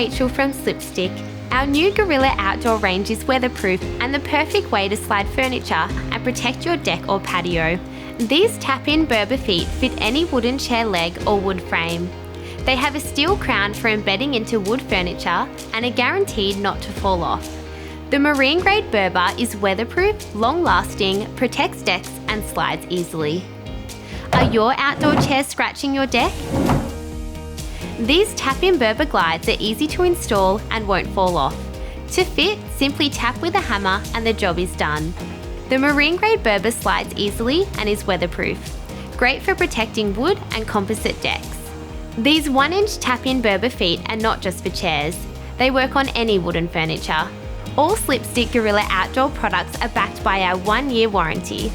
Rachel from Slipstick. Our new Gorilla Outdoor Range is weatherproof and the perfect way to slide furniture and protect your deck or patio. These tap-in Berber feet fit any wooden chair leg or wood frame. They have a steel crown for embedding into wood furniture and are guaranteed not to fall off. The Marine Grade Berber is weatherproof, long-lasting, protects decks and slides easily. Are your outdoor chairs scratching your deck? These tap-in Berber glides are easy to install and won't fall off. To fit, simply tap with a hammer and the job is done. The Marine Grade Berber slides easily and is weatherproof. Great for protecting wood and composite decks. These 1-inch tap-in Berber feet are not just for chairs. They work on any wooden furniture. All Slipstick Gorilla Outdoor products are backed by our 1-year warranty.